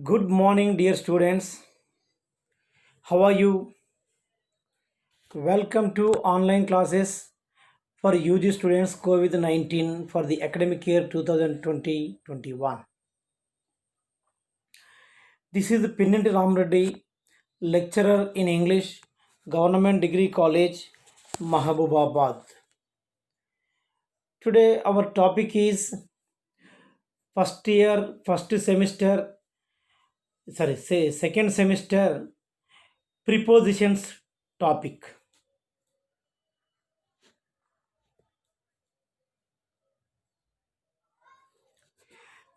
Good morning, dear students. How are you? Welcome to online classes for UG students COVID 19 for the academic year 2020-21. This is Pinnanti Ramreddy, lecturer in English, Government Degree College, Mahabubabad. Today, our topic is second semester prepositions topic.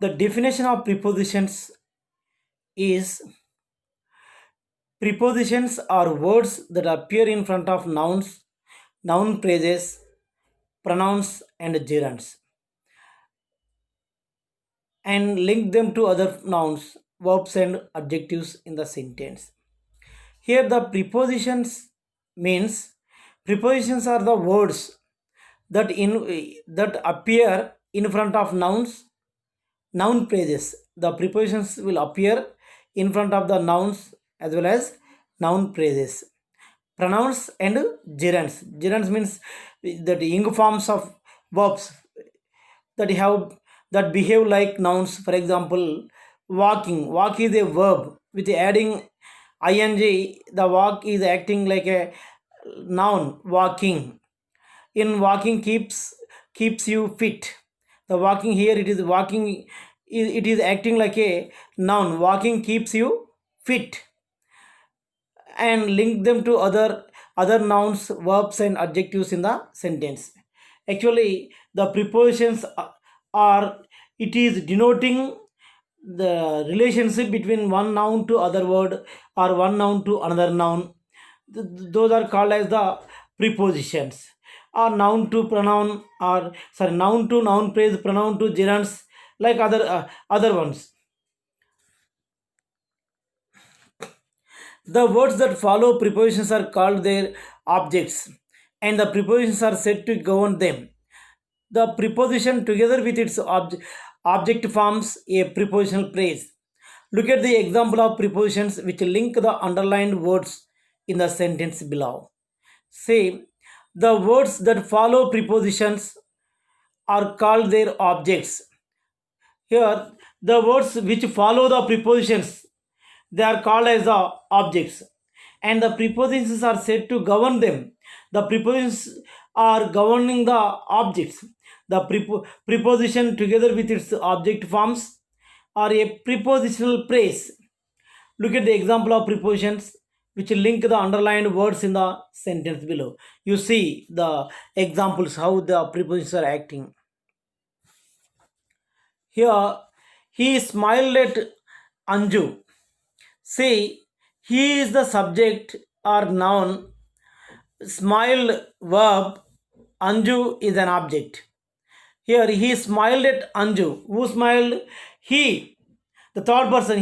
The definition of prepositions is prepositions are words that appear in front of nouns, noun phrases, pronouns, and gerunds, and link them to other nouns, verbs, and adjectives in the sentence. Here, the prepositions are the words that appear in front of nouns, noun phrases. The prepositions will appear in front of the nouns as well as noun phrases, pronouns, and gerunds. Gerunds means that ing forms of verbs that behave like nouns. For example, walking. Walk is a verb with adding ing. The walk is acting like a noun. Walking. In walking keeps you fit. The walking here, it is walking. It is acting like a noun. Walking keeps you fit, and link them to other nouns, verbs, and adjectives in the sentence. Actually, the prepositions are it is denoting the relationship between one noun to other word or one noun to another noun. Those are called as the prepositions, or noun to pronoun, or sorry, noun to noun phrase, pronoun to gerunds, like other ones. The words that follow prepositions are called their objects, and the prepositions are said to govern them. The preposition, together with its object, forms a prepositional phrase. Look at the example of prepositions which link the underlined words in the sentence below. Say, the words that follow prepositions are called their objects. Here, the words which follow the prepositions, they are called as the objects, and the prepositions are said to govern them. The prepositions are governing the objects. The preposition, together with its object, forms are a prepositional phrase. Look at the example of prepositions which link the underlined words in the sentence below. You see the examples how the prepositions are acting. Here, he smiled at Anju. See, he is the subject or noun, smiled verb, Anju is an object. Here, he smiled at Anju. Who smiled? He. The third person.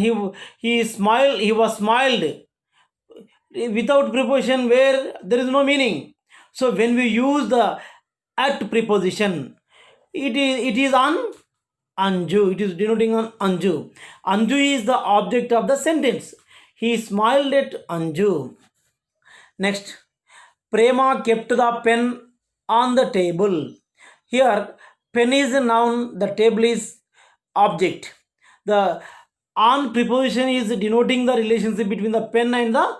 He smiled. He was smiled without preposition where there is no meaning. So when we use the at preposition, it is on Anju. It is denoting on Anju. Anju is the object of the sentence. He smiled at Anju. Next, Prema kept the pen on the table. Here, pen is a noun, the table is object. The on preposition is denoting the relationship between the pen and the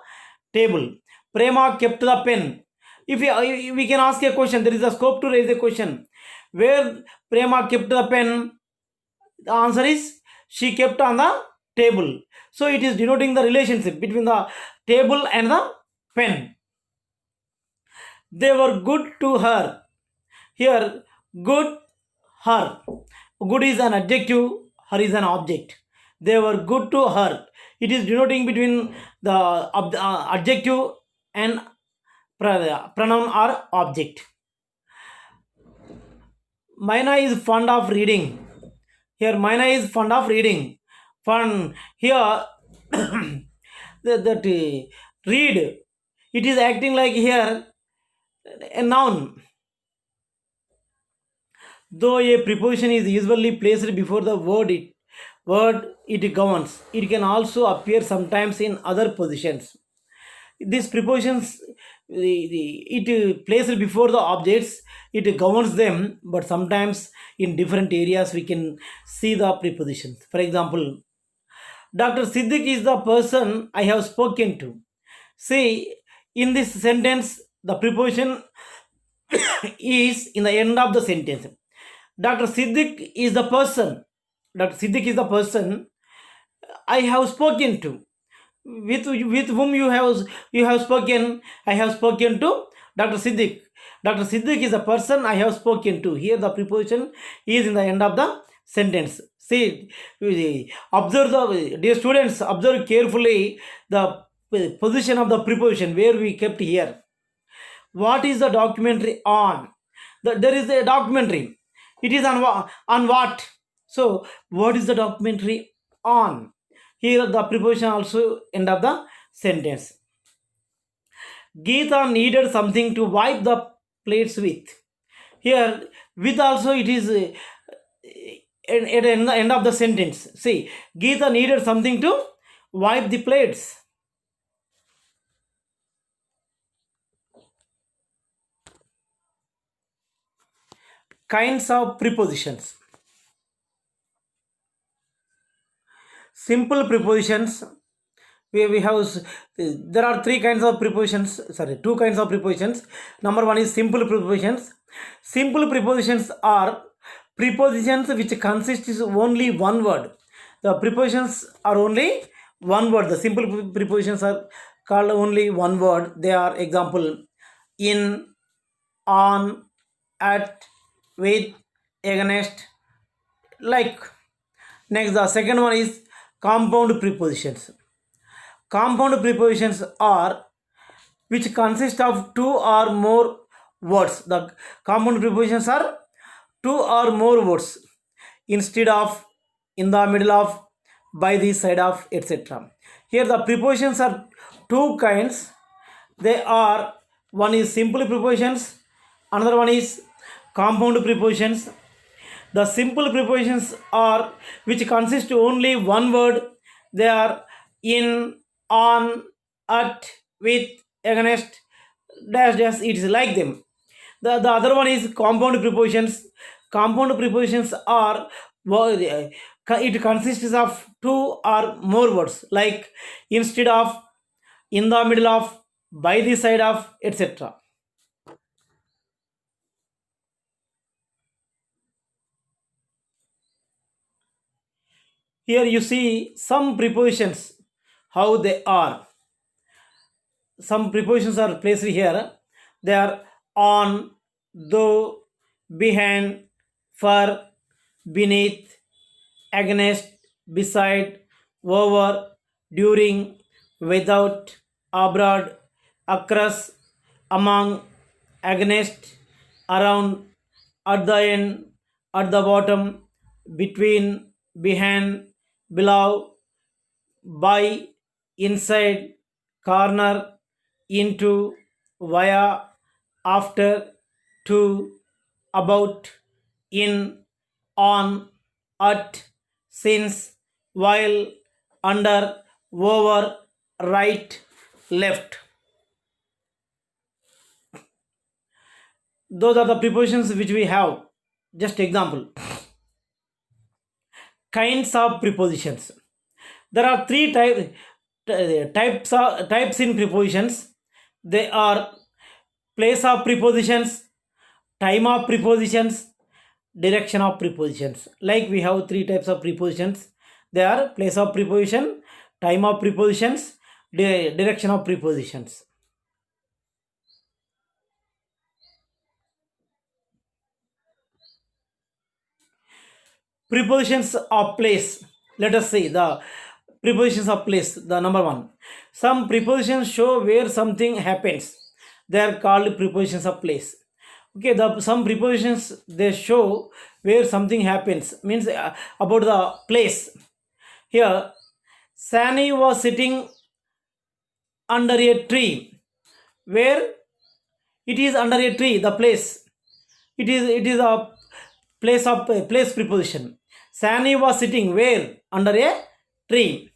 table. Prema kept the pen. If we can ask a question, there is a scope to raise a question. Where Prema kept the pen, the answer is she kept on the table. So it is denoting the relationship between the table and the pen. They were good to her. Here, good, her. Good is an adjective, her is an object. They were good to her. It is denoting between the adjective and pronoun or object. Maina is fond of reading. Here, Maina is fond of reading. Fun. Here, that read. It is acting like here a noun. Though a preposition is usually placed before the word it governs. It can also appear sometimes in other positions. These prepositions, it placed before the objects, it governs them, but sometimes in different areas we can see the prepositions. For example, Dr. Siddiq is the person I have spoken to. See, in this sentence, the preposition is in the end of the sentence. Dr. Siddiq is the person. Dr. Siddiq is the person I have spoken to. With whom you have spoken? I have spoken to Dr. Siddiq. Dr. Siddiq is the person I have spoken to. Here the preposition is in the end of the sentence. See, observe the dear students, observe carefully the position of the preposition where we kept here. What is the documentary on? There is a documentary. It is on what? So what is the documentary on? Here the preposition also end of the sentence. Geeta needed something to wipe the plates with. Here with also it is at the end of the sentence. See, Geeta needed something to wipe the plates. Kinds of prepositions. Simple prepositions. We have there are three kinds of prepositions. Sorry, two kinds of prepositions. Number one is simple prepositions. Simple prepositions are prepositions which consist is only one word. The prepositions are only one word. The simple prepositions are called only one word. They are example in, on, at, with, against, like. Next, the second one is compound prepositions. Compound prepositions are which consist of two or more words. The compound prepositions are two or more words instead of, in the middle of, by the side of, etc. Here the prepositions are two kinds. They are, one is simple prepositions, another one is compound prepositions. The simple prepositions are which consist only one word. They are in, on, at, with, against, dash dash. It is like them. The other one is compound prepositions. Compound prepositions are it consists of two or more words like instead of, in the middle of, by the side of, etc. Here you see some prepositions, how they are. Some prepositions are placed here. They are on, though, behind, for, beneath, against, beside, over, during, without, abroad, across, among, against, around, at the end, at the bottom, between, behind, below, by, inside, corner, into, via, after, to, about, in, on, at, since, while, under, over, right, left. Those are the prepositions which we have. Just example. Kinds of prepositions. There are three types in prepositions. They are place of prepositions, time of prepositions, direction of prepositions. Like we have three types of prepositions. They are place of preposition, time of prepositions, direction of prepositions. Prepositions of place. Let us see the prepositions of place. The number one. Some prepositions show where something happens. They are called prepositions of place. Okay, some prepositions they show where something happens, means about the place. Here, Sani was sitting under a tree. Where? It is under a tree. The place. It is a place of place preposition. Sani was sitting where? under a tree.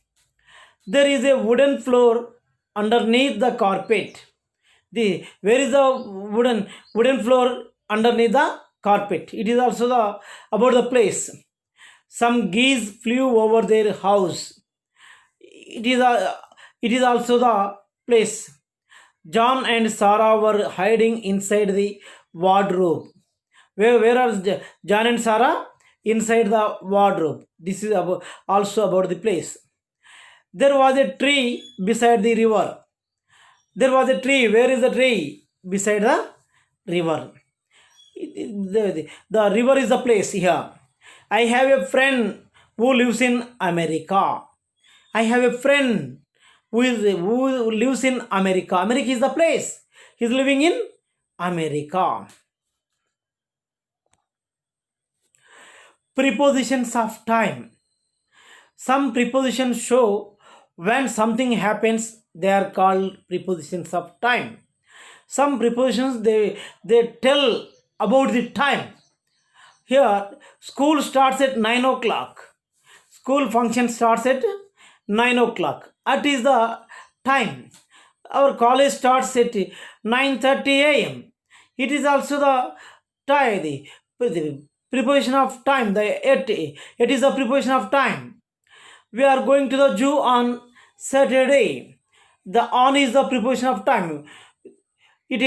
There is a wooden floor underneath the carpet. Where is the wooden floor underneath the carpet? It is also the about the place. Some geese flew over their house. It is a it is also the place. John and Sarah were hiding inside the wardrobe. Where are John and Sarah? Inside the wardrobe. This is also about the place. There was a tree beside the river. There was a tree. Where is the tree? Beside the river. The river is the place here. I have a friend who lives in America. I have a friend who lives in America. America is the place. He is living in America. Prepositions of time. Some prepositions show when something happens. They are called prepositions of time. Some prepositions they tell about the time. Here, school starts at 9 o'clock. School function starts at 9 o'clock. That is the time. Our college starts at 9:30 a.m. It is also the time, the preposition of time. It is the preposition of time. We are going to the zoo on Saturday. The on is the preposition of time. It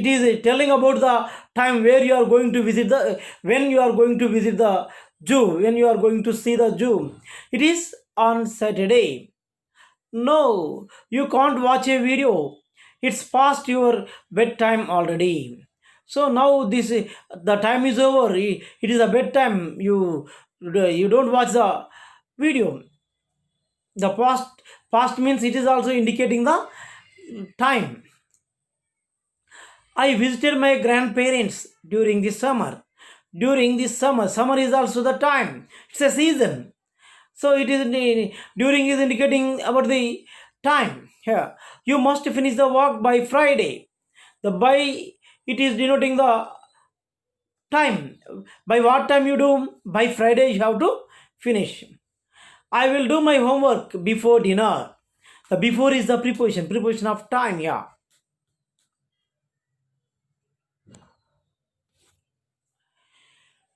is telling about the time where you are going to visit the when you are going to visit the zoo, when you are going to see the zoo. It is on Saturday. No, you can't watch a video. It's past your bedtime already. So now the time is over. It is a bedtime. You don't watch the video. The past means it is also indicating the time. I visited my grandparents during the summer. During this summer is also the time. It's a season. So it is during is indicating about the time here. You must finish the work by Friday. The by it is denoting the time. By what time you do? By Friday you have to finish. I will do my homework before dinner. The before is the preposition of time here.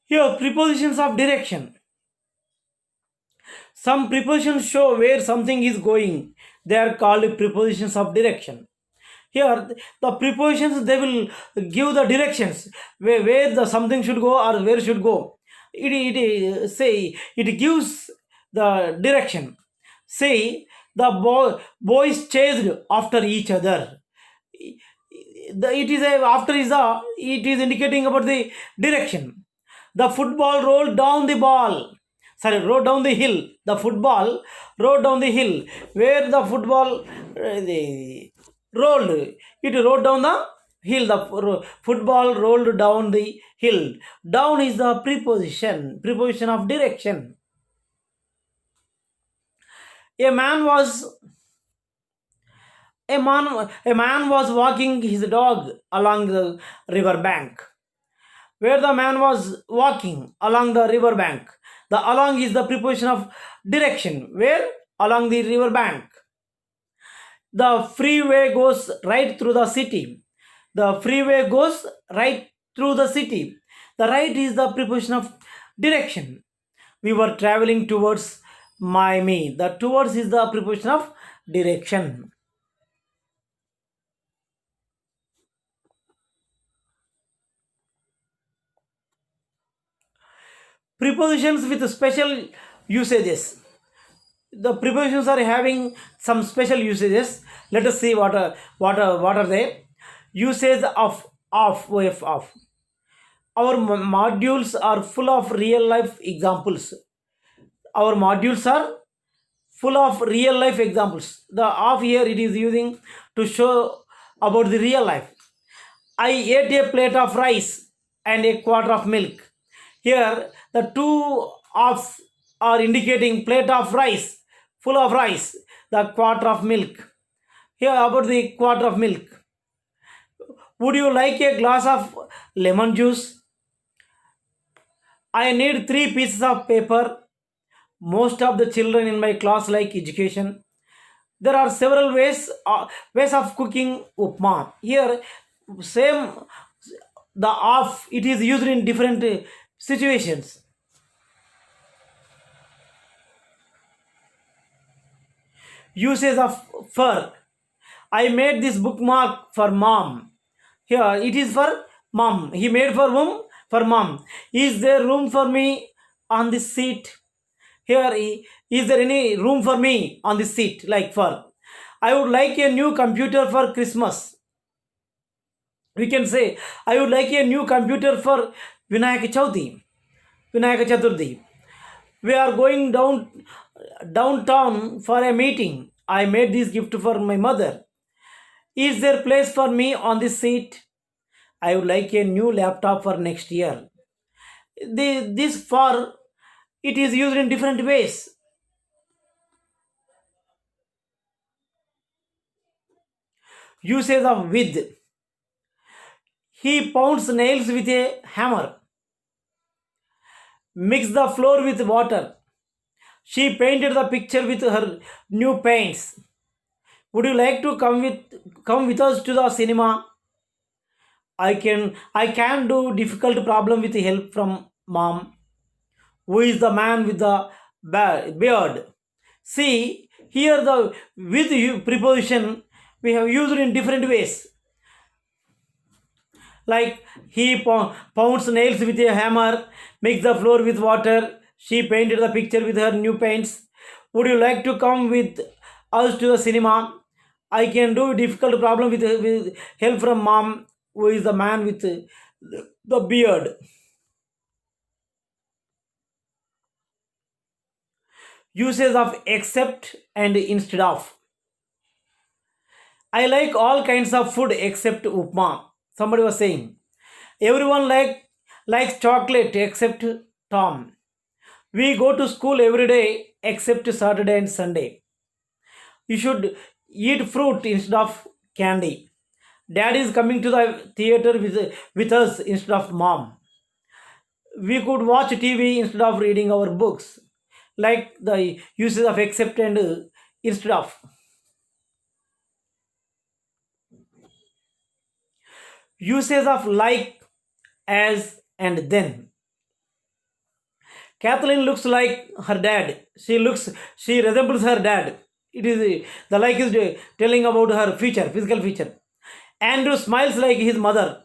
Here, prepositions of direction. Some prepositions show where something is going. They are called prepositions of direction. Here, the prepositions they will give the directions where the something should go or where should go. It gives the direction. Say the boys chased after each other. It is indicating about the direction. The football rolled down the ball. Sorry, rode down the hill. The football rode down the hill. Where the football rolled, it rode down the hill. The football rolled down the hill. Down is the preposition of direction. A man was a man was walking his dog along the river bank. Where the man was walking along the river bank. The along is the preposition of direction. Where? Along the river bank. The freeway goes right through the city. The freeway goes right through the city. The right is the preposition of direction. We were traveling towards Miami. The towards is the preposition of direction. Prepositions with special usages. The prepositions are having some special usages. Let us see what are they. Usage of. Our modules are full of real life examples. Our modules are full of real life examples. The of here it is using to show about the real life. I ate a plate of rice and a quart of milk. Here the two of are indicating plate of rice, full of rice, the quart of milk. Here about the quart of milk. Would you like a glass of lemon juice? I need 3 pieces of paper. Most of the children in my class like education. There are several ways of cooking upma. Here, same the of it is used in different situations. Uses of for. I made this bookmark for mom. Here it is for mom. He made for whom? For mom. Is there room for me on this seat? Here, is there any room for me on this seat? Like for, I would like a new computer for Christmas. We can say, I would like a new computer for Vinayak Chauthi, Vinayak Chaturthi. We are going downtown for a meeting. I made this gift for my mother. Is there place for me on this seat? I would like a new laptop for next year. This for it is used in different ways. Usage of with. He pounds nails with a hammer. Mix the floor with water. She painted the picture with her new paints. Would you like to come with us to the cinema? I can do difficult problem with help from mom. Who is the man with the beard? See here the with you preposition we have used in different ways. Like he pounds nails with a hammer, makes the floor with water. She painted the picture with her new paints. Would you like to come with us to the cinema? I can do difficult problem with help from mom, who is the man with the beard. Uses of except and instead of. I like all kinds of food except upma. Somebody was saying. Everyone likes chocolate except Tom. We go to school every day except Saturday and Sunday. You should eat fruit instead of candy. Dad is coming to the theater with us instead of mom. We could watch TV instead of reading our books. Like the uses of except and instead of. Uses of like, as, and then. Kathleen looks like her dad. She resembles her dad. It is the like is telling about her feature, physical feature. Andrew smiles like his mother.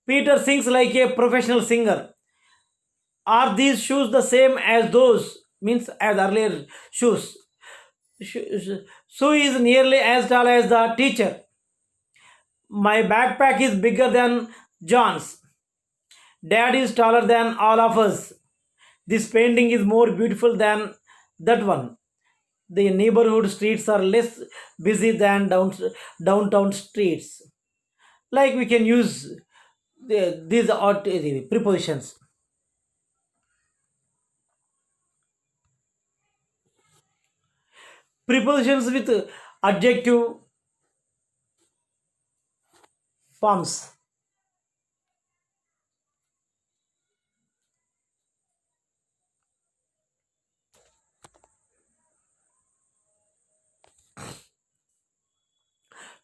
Peter sings like a professional singer. Are these shoes the same as those? Means as earlier shoes. Sue is nearly as tall as the teacher. My backpack is bigger than John's. Dad is taller than all of us. This painting is more beautiful than that one. The neighborhood streets are less busy than downtown streets. Like we can use these prepositions. Prepositions with adjective forms.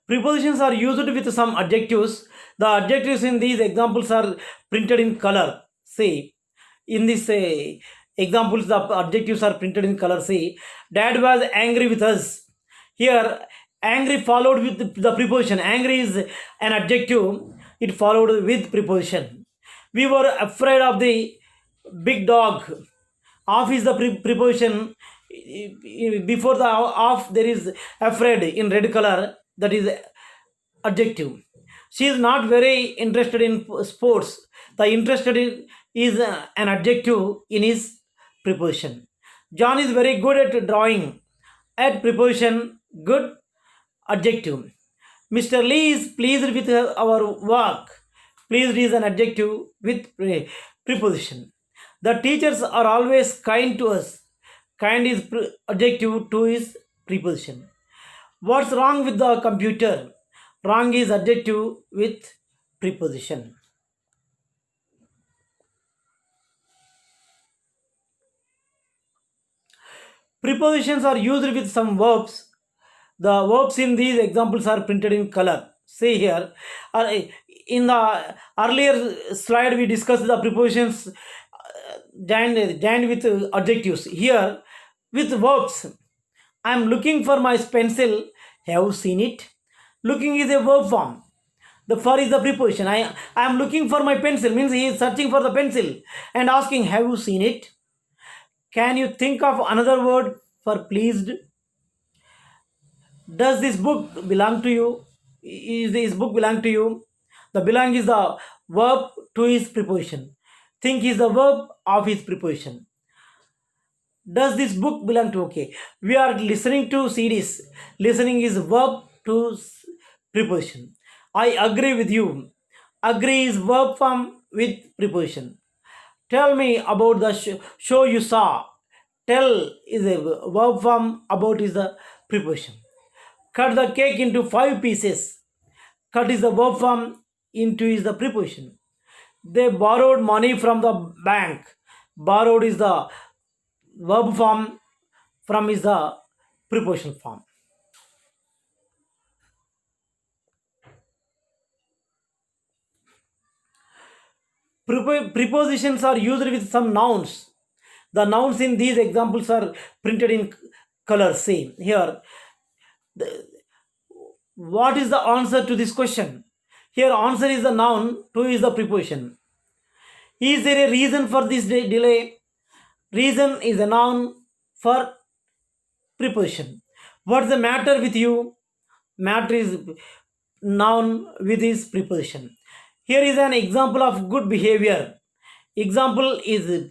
Prepositions are used with some adjectives. The adjectives in these examples are printed in color. See, in this examples, the adjectives are printed in color. See, Dad was angry with us. Here, angry followed with the preposition. Angry is an adjective. It followed with preposition. We were afraid of the big dog. Off is the preposition. Before the off, there is afraid in red color. That is adjective. She is not very interested in sports. The interested in is an adjective in his preposition. John is very good at drawing. At preposition, good adjective. Mr. Lee is pleased with our work. Pleased is an adjective with preposition. The teachers are always kind to us. Kind is adjective to is preposition. What's wrong with the computer? Wrong is adjective with preposition. Prepositions are used with some verbs. The verbs in these examples are printed in color. See here, uh, in the earlier slide we discussed the prepositions joined with adjectives. Here, with verbs, I am looking for my pencil. Have you seen it? Looking is a verb form. The for is the preposition. I am looking for my pencil means he is searching for the pencil and asking, have you seen it? Can you think of another word for pleased? Does this book belong to you? Is this book belong to you? The belong is the verb to his preposition. Think is the verb of his preposition. Does this book belong to? Okay, we are listening to CDs. Listening is verb to preposition. I agree with you. Agree is verb form with preposition. Tell me about the show you saw. Tell is a verb form, about is the preposition. Cut the cake into 5 pieces. Cut is the verb form, into is the preposition. They borrowed money from the bank. Borrowed is the verb form, from is the preposition form. Prepositions are used with some nouns. The nouns in these examples are printed in color. See here. What is the answer to this question? Here, answer is the noun, to is the preposition. Is there a reason for this delay? Reason is a noun for preposition. What's the matter with you? Matter is noun with his preposition. Here is an example of good behavior. Example is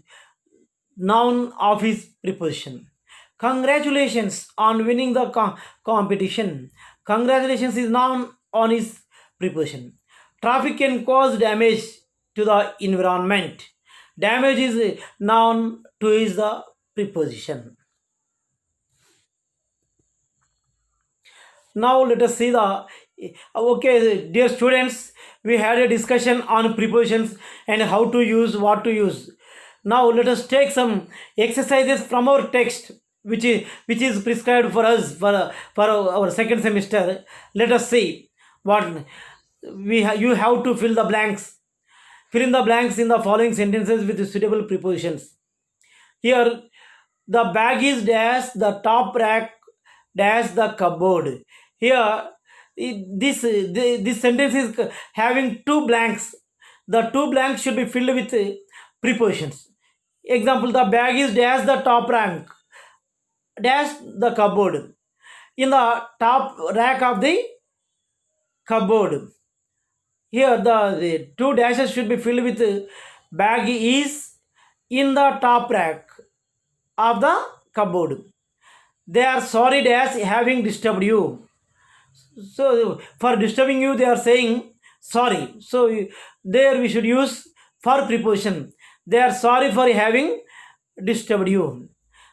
noun of his preposition. Congratulations on winning the competition. Congratulations is noun on his preposition. Traffic can cause damage to the environment. Damage is noun to is the preposition. Now let us see the, okay dear students, we had a discussion on prepositions and how to use, what to use. Now let us take some exercises from our text, which is prescribed for us for our second semester. Let us see what you have to fill the blanks. Fill in the blanks in the following sentences with suitable prepositions. Here, the bag is dash the top rack dash the cupboard. Here, this sentence is having two blanks. The two blanks should be filled with prepositions. Example: the bag is dash the top rank dash the cupboard. In the top rack of the cupboard. Here, the two dashes should be filled with bag is in the top rack of the cupboard. They are sorry dash having disturbed you. So for disturbing you, they are saying sorry. So there we should use for preposition. They are sorry for having disturbed you.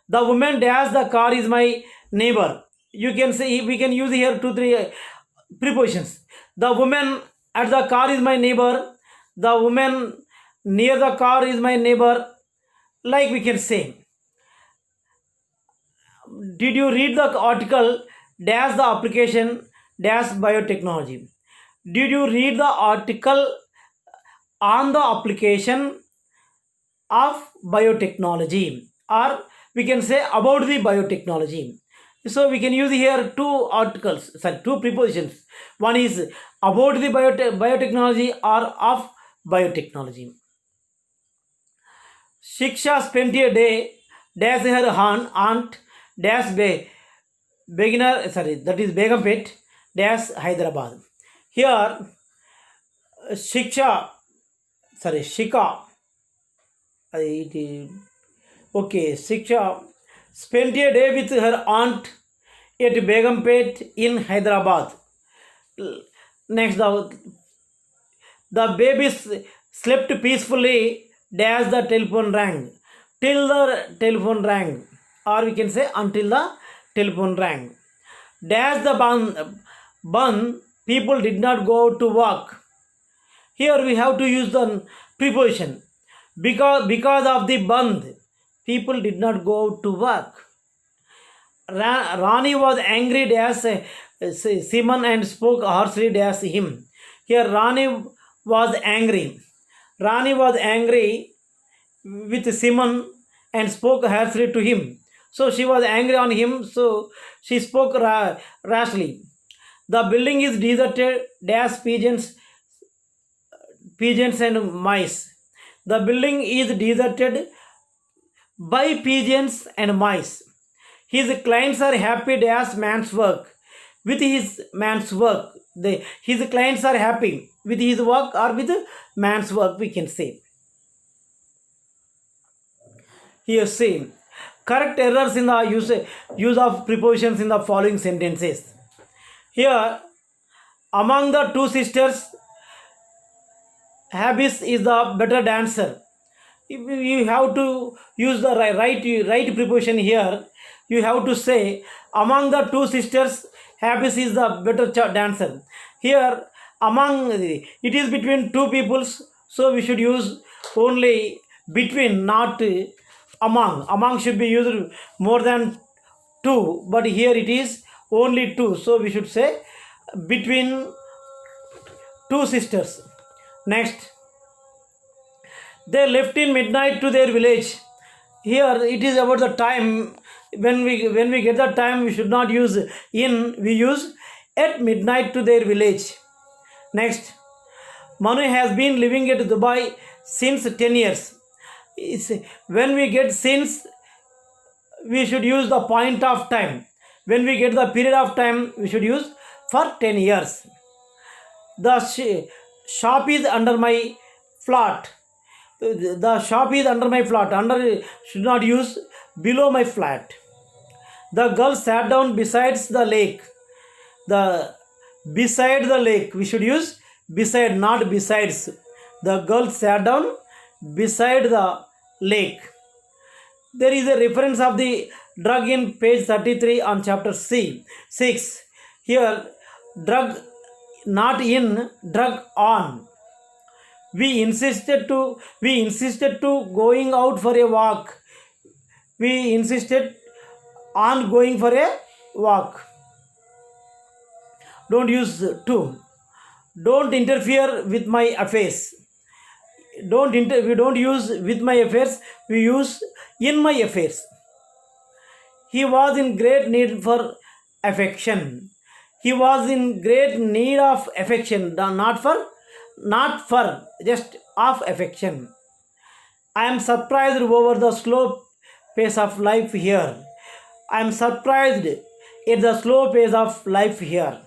The woman dash the car is my neighbor. You can say, we can use here 2-3 prepositions. The woman at the car is my neighbor. The woman near the car is my neighbor. Like we can say, did you read the article dash the application dash biotechnology? Did you read the article on the application of biotechnology? Or we can say about the biotechnology. So we can use here two prepositions. One is about the biotechnology or of biotechnology. Shiksha spent a day dash her aunt dash beginner, that is Begumpet dash Hyderabad. Here Shika, Shiksha spent a day with her aunt at Begumpet in Hyderabad. Next, the babies slept peacefully dash the telephone rang. Till the telephone rang, or we can say until the telephone rang. Dash the bun, people did not go to work. Here we have to use the preposition. Because of the band, people did not go to work. Rani was angry dash Simon and spoke harshly dash him. Here Rani was angry. Rani was angry with Simon and spoke harshly to him. So she was angry on him, so she spoke rashly. The building is deserted dash pigeons and mice. The building is deserted by pigeons and mice. His clients are happy dash man's work. With his man's work, his clients are happy with his work or with man's work, we can say. Here, see, correct errors in the use of prepositions in the following sentences. Here, among the two sisters, Habis is the better dancer. If you have to use the right preposition here, you have to say among the two sisters, Habis is the better dancer. Here, among it is between two peoples, so we should use only between, not among. Among should be used more than two, but here it is only two, so we should say between two sisters. Next, they left in midnight to their village. Here it is about the time. When we get the time, we should not use in, we use at midnight to their village. Next, Manu has been living at Dubai since 10 years. When we get since, we should use the point of time. When we get the period of time, we should use for 10 years. The shop is under my flat. The shop is under my flat. Under should not use below my flat. The girl sat down beside the lake. The beside the lake, we should use beside, not besides. The girl sat down beside the lake. There is a reference of the drug in page 33 on chapter 6. Here, drug not in, drug on. We insisted to going out for a walk. We insisted on going for a walk. Don't use to. Don't interfere with my affairs. We don't use with my affairs. We use in my affairs. He was in great need for affection. He was in great need of affection, not for, just of affection. I am surprised over the slow pace of life here. I am surprised at the slow pace of life here.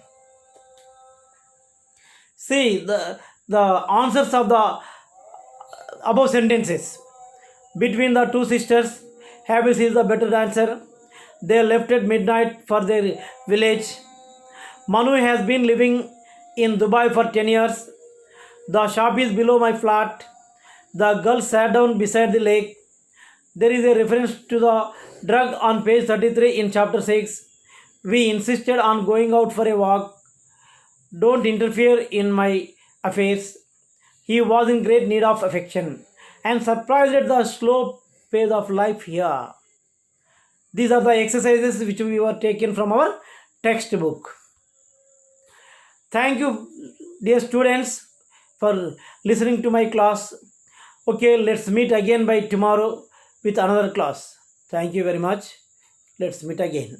See the answers of the above sentences. Between the two sisters, Habis is the better dancer. They left at midnight for their village. Manu has been living in Dubai for 10 years. The shop is below my flat. The girl sat down beside the lake. There is a reference to the drug on page 33 in chapter 6. We insisted on going out for a walk. Don't interfere in my affairs. He was in great need of affection. I am surprised at the slow pace of life here. These are the exercises which we were taken from our textbook. Thank you, dear students, for listening to my class. Okay, let's meet again by tomorrow with another class. Thank you very much. Let's meet again.